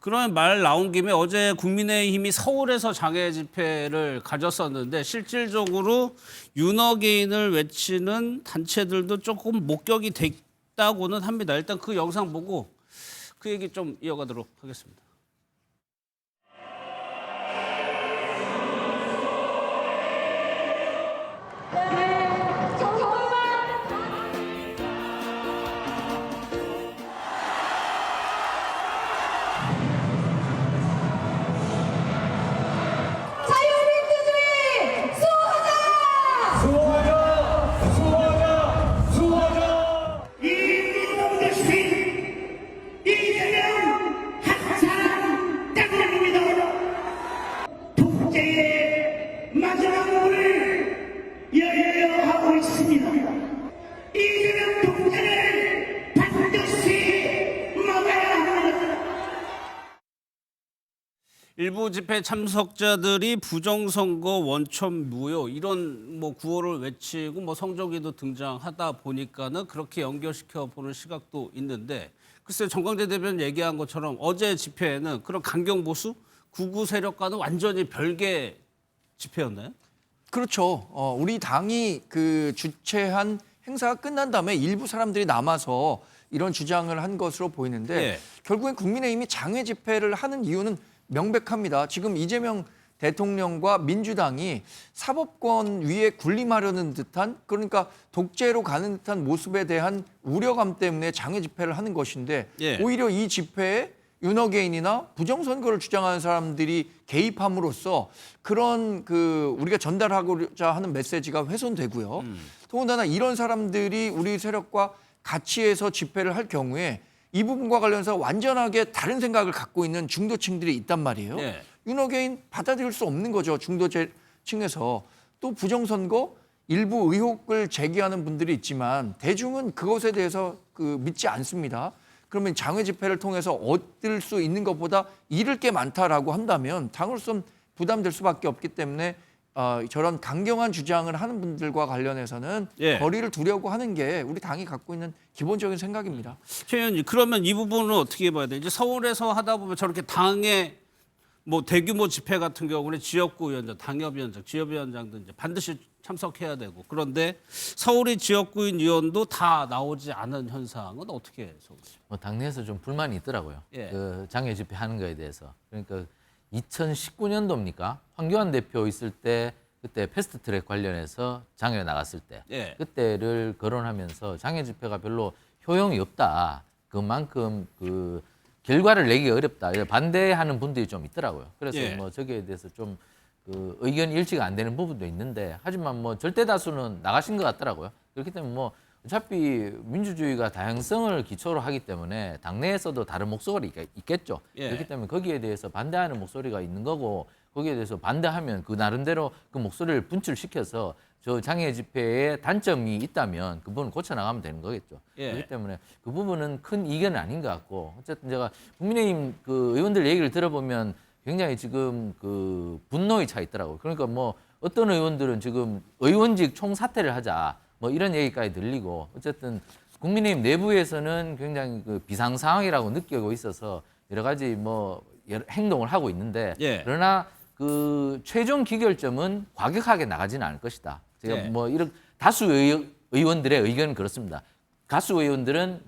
그런 말 나온 김에 어제 국민의힘이 서울에서 장애 집회를 가졌었는데 실질적으로 윤어게인을 외치는 단체들도 조금 목격이 됐다고는 합니다. 일단 그 영상 보고 그 얘기 좀 이어가도록 하겠습니다. 자유민주주의 수호하자! 수호하자! 수호하자! 수호하자! 이민국 대신 이재명 한산 대통령입니다. 독재의 마지막 문을 열려 하고 있습니다. 이재명 독재를 반드시 막아야 합니다. 일부 집회 참석자들이 부정선거 원천 무효 이런 구호를 외치고 성조기도 등장하다 보니까는 그렇게 연결시켜 보는 시각도 있는데 글쎄 정광재 대변인 얘기한 것처럼 어제 집회에는 그런 강경보수 구구 세력과는 완전히 별개 집회였나요? 그렇죠. 우리 당이 그 주최한 행사가 끝난 다음에 일부 사람들이 남아서 이런 주장을 한 것으로 보이는데 예. 결국엔 국민의힘이 장외 집회를 하는 이유는 명백합니다. 지금 이재명 대통령과 민주당이 사법권 위에 군림하려는 듯한 그러니까 독재로 가는 듯한 모습에 대한 우려감 때문에 장외 집회를 하는 것인데 예. 오히려 이 집회에 윤어게인이나 부정선거를 주장하는 사람들이 개입함으로써 그런 그 우리가 전달하고자 하는 메시지가 훼손되고요. 더군다나 이런 사람들이 우리 세력과 같이 해서 집회를 할 경우에 이 부분과 관련해서 완전하게 다른 생각을 갖고 있는 중도층들이 있단 말이에요. 네. 윤어게인 받아들일 수 없는 거죠. 중도층에서. 또 부정선거 일부 의혹을 제기하는 분들이 있지만 대중은 그것에 대해서 믿지 않습니다. 그러면 장외 집회를 통해서 얻을 수 있는 것보다 잃을 게 많다라고 한다면 당으로서는 부담될 수밖에 없기 때문에 저런 강경한 주장을 하는 분들과 관련해서는 예. 거리를 두려고 하는 게 우리 당이 갖고 있는 기본적인 생각입니다. 최 의원님 그러면 이 부분은 어떻게 봐야 돼요? 이제 서울에서 하다 보면 저렇게 당의 대규모 집회 같은 경우는 지역구 위원장, 당협위원장, 지역위원장도 이제 반드시 참석해야 되고 그런데 서울의 지역구인 위원도 다 나오지 않은 현상은 어떻게 서울시? 당내에서 좀 불만이 있더라고요. 예. 그 장애 집회 하는 거에 대해서. 그러니까 2019년도입니까? 황교안 대표 있을 때 그때 패스트트랙 관련해서 장외 나갔을 때 예. 그때를 거론하면서 장애 집회가 별로 효용이 없다. 그만큼 그 결과를 내기 어렵다. 반대하는 분들이 좀 있더라고요. 그래서 예. 저기에 대해서 좀 그 의견 일치가 안 되는 부분도 있는데 하지만 절대 다수는 나가신 것 같더라고요. 그렇기 때문에 어차피 민주주의가 다양성을 기초로 하기 때문에 당내에서도 다른 목소리가 있겠죠. 예. 그렇기 때문에 거기에 대해서 반대하는 목소리가 있는 거고 거기에 대해서 반대하면 그 나름대로 그 목소리를 분출시켜서 저 장애 집회에 단점이 있다면 그 부분을 고쳐나가면 되는 거겠죠. 예. 그렇기 때문에 그 부분은 큰 이견은 아닌 것 같고 어쨌든 제가 국민의힘 그 의원들 얘기를 들어보면 굉장히 지금 그 분노의 차 있더라고요. 그러니까 어떤 의원들은 지금 의원직 총사퇴를 하자 이런 얘기까지 들리고 어쨌든 국민의힘 내부에서는 굉장히 그 비상 상황이라고 느끼고 있어서 여러 가지 여러 행동을 하고 있는데 예. 그러나 그 최종 기결점은 과격하게 나가지는 않을 것이다. 제가 예. 이런 다수 의원들의 의견은 그렇습니다. 다수 의원들은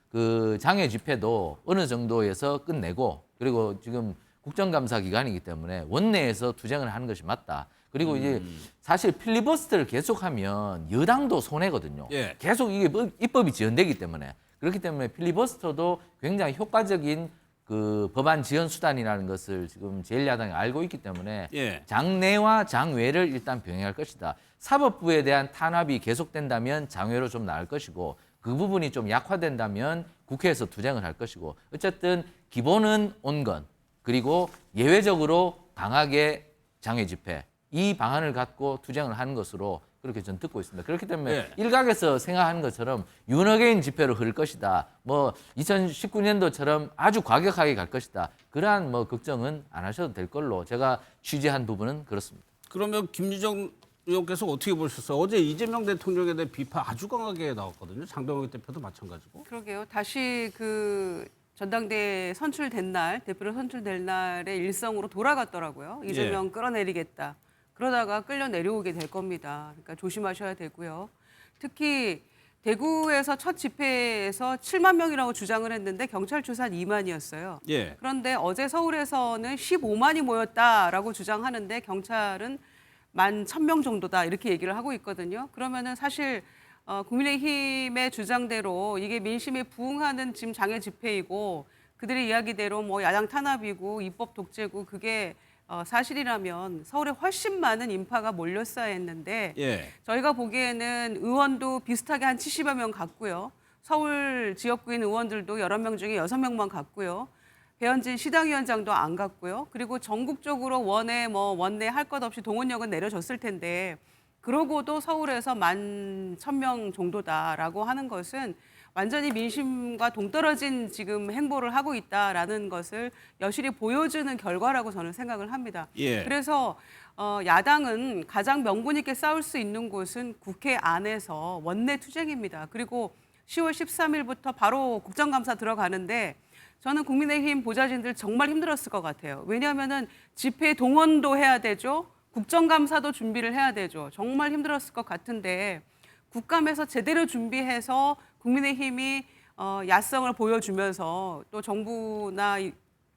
그 장외 집회도 어느 정도에서 끝내고 그리고 지금 국정감사 기간이기 때문에 원내에서 투쟁을 하는 것이 맞다. 그리고 이제 사실 필리버스터를 계속하면 여당도 손해거든요. 예. 계속 이게 입법이 지연되기 때문에 그렇기 때문에 필리버스터도 굉장히 효과적인 그 법안 지연 수단이라는 것을 지금 제1야당이 알고 있기 때문에 예. 장내와 장외를 일단 병행할 것이다. 사법부에 대한 탄압이 계속된다면 장외로 좀 나을 것이고 그 부분이 좀 약화된다면 국회에서 투쟁을 할 것이고 어쨌든 기본은 온건 그리고 예외적으로 강하게 장외 집회 이 방안을 갖고 투쟁을 하는 것으로 그렇게 저는 듣고 있습니다. 그렇기 때문에 네. 일각에서 생각하는 것처럼 윤어게인 집회로 흐를 것이다. 2019년도처럼 아주 과격하게 갈 것이다. 그러한 걱정은 안 하셔도 될 걸로 제가 취재한 부분은 그렇습니다. 그러면 김유정 의원께서 어떻게 보셨어요? 어제 이재명 대통령에 대해 비판 아주 강하게 나왔거든요. 장동혁 대표도 마찬가지고. 그러게요. 다시 그 전당대회 선출된 날, 대표로 선출될 날의 일성으로 돌아갔더라고요. 이재명 끌어내리겠다. 그러다가 끌려 내려오게 될 겁니다. 그러니까 조심하셔야 되고요. 특히 대구에서 첫 집회에서 7만 명이라고 주장을 했는데 경찰 추산 2만이었어요. 예. 그런데 어제 서울에서는 15만이 모였다라고 주장하는데 경찰은 11,000명 정도다 이렇게 얘기를 하고 있거든요. 그러면은 사실 국민의힘의 주장대로 이게 민심에 부응하는 지금 장애 집회이고 그들의 이야기대로 뭐 야당 탄압이고 입법 독재고 그게 사실이라면 서울에 훨씬 많은 인파가 몰렸어야 했는데 예. 저희가 보기에는 의원도 비슷하게 한 70여 명 갔고요. 서울 지역구인 의원들도 11명 중에 6명만 갔고요. 배현진 시당위원장도 안 갔고요. 그리고 전국적으로 원내 할 것 없이 동원력은 내려졌을 텐데 그러고도 서울에서 11,000명 정도다라고 하는 것은 완전히 민심과 동떨어진 지금 행보를 하고 있다라는 것을 여실히 보여주는 결과라고 저는 생각을 합니다. 예. 그래서 야당은 가장 명분 있게 싸울 수 있는 곳은 국회 안에서 원내 투쟁입니다. 그리고 10월 13일부터 바로 국정감사 들어가는데 저는 국민의힘 보좌진들 정말 힘들었을 것 같아요. 왜냐하면은 집회 동원도 해야 되죠. 국정감사도 준비를 해야 되죠. 정말 힘들었을 것 같은데 국감에서 제대로 준비해서 국민의힘이 야성을 보여주면서 또 정부나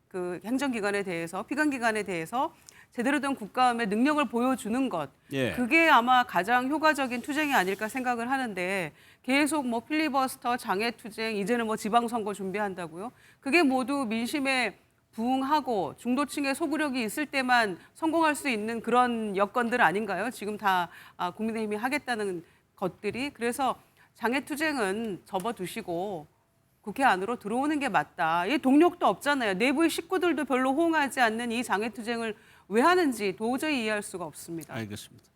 그 행정기관에 대해서 피감기관에 대해서 제대로 된 국감의 능력을 보여주는 것. 예. 그게 아마 가장 효과적인 투쟁이 아닐까 생각을 하는데 계속 뭐 필리버스터, 장애투쟁, 이제는 뭐 지방선거 준비한다고요. 그게 모두 민심에 부응하고 중도층의 소구력이 있을 때만 성공할 수 있는 그런 여건들 아닌가요? 지금 다 국민의힘이 하겠다는 것들이. 그래서 장애투쟁은 접어두시고 국회 안으로 들어오는 게 맞다. 이 동력도 없잖아요. 내부의 식구들도 별로 호응하지 않는 이 장애투쟁을 왜 하는지 도저히 이해할 수가 없습니다. 알겠습니다.